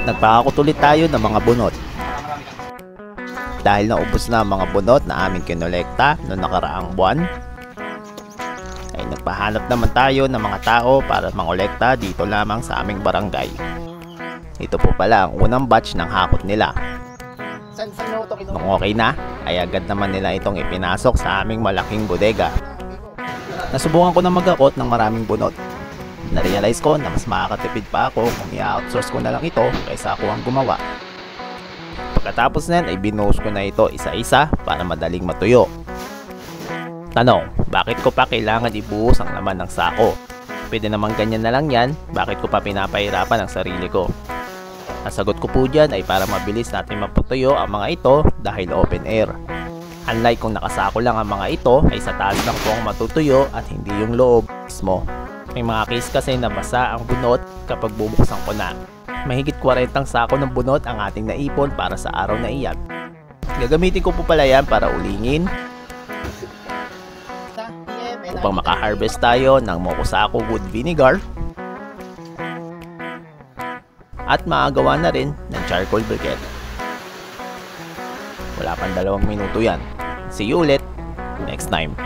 Nagpakakutulit tayo ng mga bunot. Dahil naubos na ang mga bunot na aming kinolekta noong nakaraang buwan, ay nagpahanap naman tayo ng mga tao para mangolekta dito lamang sa aming barangay. Ito po pala ang unang batch ng hakot nila. Nung okay na, ay agad naman nila itong ipinasok sa aming malaking bodega. Nasubukan ko na mag-hakot ng maraming bunot. Narealize ko na mas makakatipid pa ako kung i-outsource ko na lang ito kaysa ako ang gumawa. Pagkatapos nan ay binuhos ko na ito isa-isa para madaling matuyo. Tanong, bakit ko pa kailangan ibuhos ang laman ng sako? Pwede naman ganyan na lang yan, bakit ko pa pinapahirapan ang sarili ko? Ang sagot ko po dyan ay para mabilis natin maputuyo ang mga ito dahil open air. Unlike kung nakasako lang ang mga ito ay sa taas lang po ang matutuyo at hindi yung loob mismo. May mga case kasi na basa ang bunot kapag bubuksan ko na. Mahigit 40 sako ng bunot ang ating naipon para sa araw na iyan. Gagamitin ko po pala yan para ulingin upang makaharvest tayo ng mokusako wood vinegar at makagawa na rin ng charcoal briquette. Wala pang 2 minuto yan. See you ulit next time.